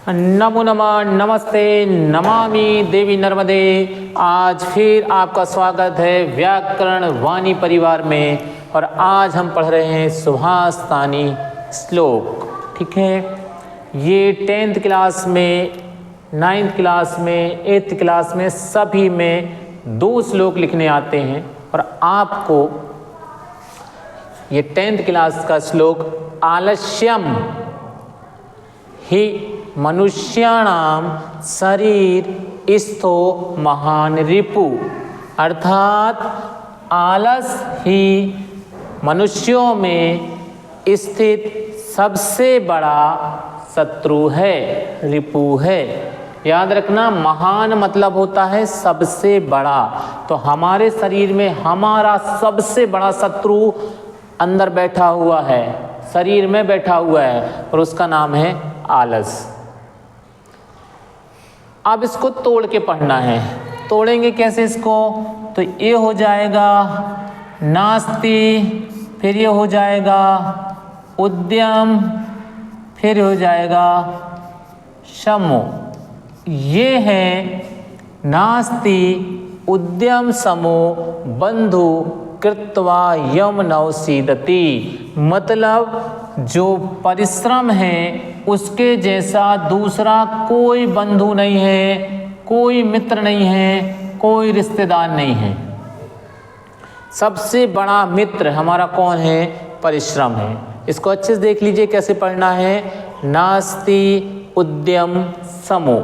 नमो नमः, नमस्ते, नमामि देवी नर्मदे। आज फिर आपका स्वागत है व्याकरण वाणी परिवार में। और आज हम पढ़ रहे हैं सुभाष तानी श्लोक। ठीक है, ये 10th क्लास में, 9th क्लास में, 8th क्लास में सभी में 2 श्लोक लिखने आते हैं। और आपको ये 10th क्लास का श्लोक आलस्यम ही मनुष्याणाम शरीर स्थो महान रिपु, अर्थात आलस ही मनुष्यों में स्थित सबसे बड़ा शत्रु है, रिपु है। याद रखना, महान मतलब होता है सबसे बड़ा। तो हमारे शरीर में हमारा सबसे बड़ा शत्रु अंदर बैठा हुआ है, शरीर में बैठा हुआ है, और उसका नाम है आलस। अब इसको तोड़ के पढ़ना है। तोड़ेंगे कैसे इसको? तो ये हो जाएगा नास्ति, फिर ये हो जाएगा उद्यम, फिर हो जाएगा शमो। ये है नास्ति उद्यम समो बंधु कृत्वा यम नवसीदति। मतलब जो परिश्रम है उसके जैसा दूसरा कोई बंधु नहीं है, कोई मित्र नहीं है, कोई रिश्तेदार नहीं है। सबसे बड़ा मित्र हमारा कौन है? परिश्रम है। इसको अच्छे से देख लीजिए कैसे पढ़ना है। नास्ति उद्यम समो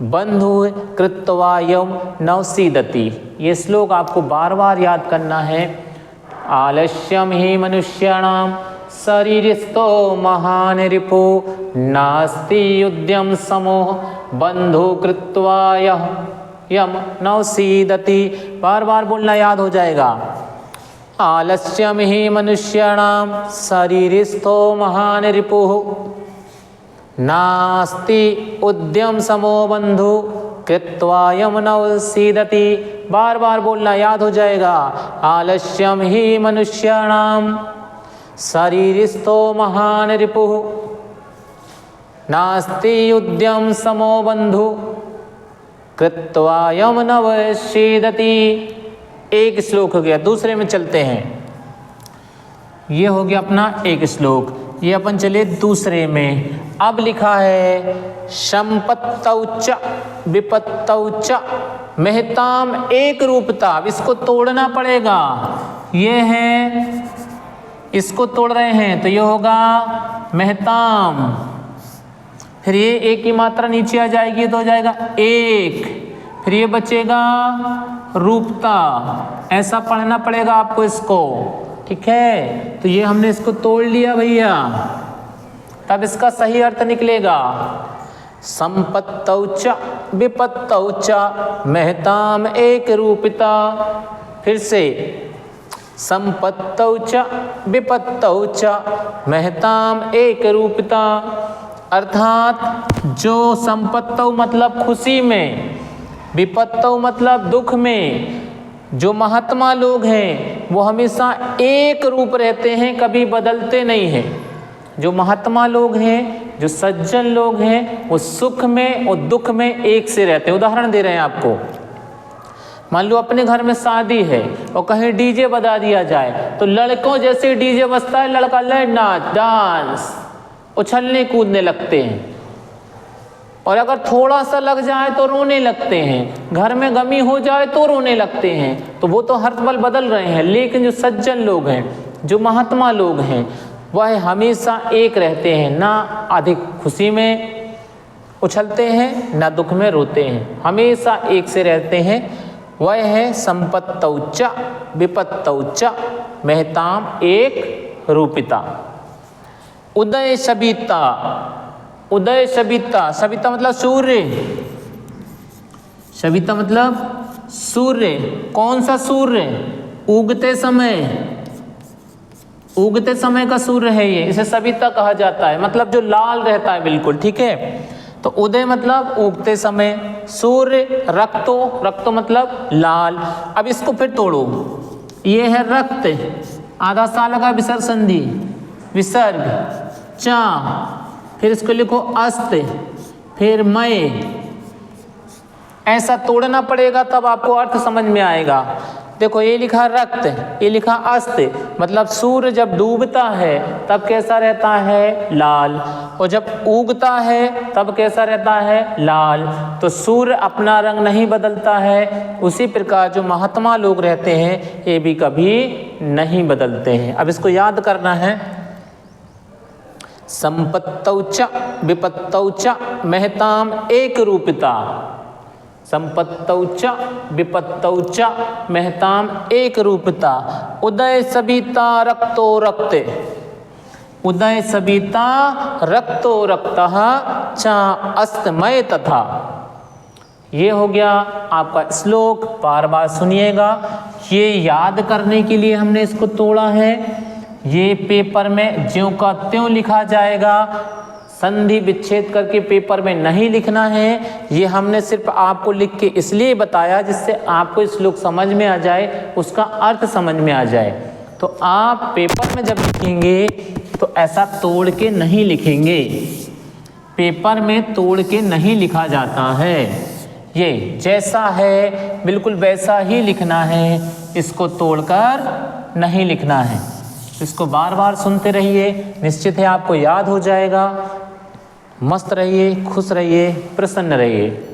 बंधु कृत्वा यम नवसीदति। ये श्लोक आपको बार बार याद करना है। आलस्यम ही मनुष्याणाम शरीरस्थो महान रिपु, नास्ति उद्यम समो बंधु कृत्वा यम नवसीदति। बार बार बोलना याद हो जाएगा। आलस्यम ही मनुष्याणाम शरीरस्थो महान रिपु, नास्ति उद्यम समो बंधु कृत्वा यम नवसीदति। बार बार बोलना याद हो जाएगा। आलस्यम ही मनुष्याणाम शरीरस्थो महान रिपुः, नास्ति उद्यम समो बंधु कृत्वा यम नवसीदति। एक श्लोक हो गया। दूसरे में चलते हैं। ये हो गया अपना एक श्लोक। ये अपन चले दूसरे में। अब लिखा है संपत्तौ च विपत्तौ च महताम एक रूपता। इसको तोड़ना पड़ेगा। ये है, इसको तोड़ रहे हैं तो ये होगा महताम। फिर ये एक की मात्रा नीचे आ जाएगी तो हो जाएगा एक। फिर ये बचेगा रूपता। ऐसा पढ़ना पड़ेगा आपको इसको। ठीक है, तो ये हमने इसको तोड़ लिया भैया, तब इसका सही अर्थ निकलेगा। संपत्तौ च विपत्तौ च महताम एक रूपिता। फिर से संपत्तौ च विपत्तौ च महताम एक रूपिता। अर्थात जो संपत्तौ मतलब खुशी में, विपत्तौ मतलब दुख में, जो महात्मा लोग हैं वो हमेशा एक रूप रहते हैं, कभी बदलते नहीं हैं। जो महात्मा लोग हैं, जो सज्जन लोग हैं, वो सुख में और दुख में एक से रहते हैं। उदाहरण दे रहे हैं आपको। मान लो अपने घर में शादी है और कहीं डीजे बजा दिया जाए तो लड़कों जैसे डीजे बजता है, लड़का लड़ नाच डांस उछलने कूदने लगते हैं। और अगर थोड़ा सा लग जाए तो रोने लगते हैं। घर में गमी हो जाए तो रोने लगते हैं। तो वो तो हर पल बदल रहे हैं। लेकिन जो सज्जन लोग हैं, जो महात्मा लोग हैं, वह हमेशा एक रहते हैं। ना अधिक खुशी में उछलते हैं, ना दुख में रोते हैं, हमेशा एक से रहते हैं। वह है संपत्तौ च विपत्तौ च महताम एक रूपिता। उदय शबिता। उदय शबिता, शबिता मतलब सूर्य। शबिता मतलब सूर्य। कौन सा सूर्य? उगते समय, उगते समय का सूर्य है ये, इसे शबिता कहा जाता है। मतलब जो लाल रहता है बिल्कुल। ठीक है, तो उदय मतलब उगते समय, सूर्य रक्तो, रक्तो मतलब लाल। अब इसको फिर तोड़ो। ये है रक्त, आधा सा लगा विसर्ग संधि, विसर्ग चा फिर इसको लिखो अस्त, फिर मय। ऐसा तोड़ना पड़ेगा तब आपको अर्थ समझ में आएगा। देखो ये लिखा रक्त, ये लिखा अस्त, मतलब सूर्य जब डूबता है तब कैसा रहता है? लाल। और जब उगता है तब कैसा रहता है? लाल। तो सूर्य अपना रंग नहीं बदलता है, उसी प्रकार जो महात्मा लोग रहते हैं ये भी कभी नहीं बदलते हैं। अब इसको याद करना है। संपत्तौ च विपत्तौ च महताम एक रूपता। संपत्तौ च विपत्तौ च महताम एक रूपता। उदय सविता रक्तो रक्ते, उदय सविता रक्तो रक्तः च अस्तमय तथा। ये हो गया आपका श्लोक, बार बार सुनिएगा। ये याद करने के लिए हमने इसको तोड़ा है। ये पेपर में ज्यों का त्यों लिखा जाएगा, संधि विच्छेद करके पेपर में नहीं लिखना है। ये हमने सिर्फ आपको लिख के इसलिए बताया जिससे आपको श्लोक समझ में आ जाए, उसका अर्थ समझ में आ जाए। तो आप पेपर में जब लिखेंगे तो ऐसा तोड़ के नहीं लिखेंगे, पेपर में तोड़ के नहीं लिखा जाता है। ये जैसा है बिल्कुल वैसा ही लिखना है, इसको तोड़कर नहीं लिखना है। इसको बार बार सुनते रहिए, निश्चित है आपको याद हो जाएगा। मस्त रहिए, खुश रहिए, प्रसन्न रहिए।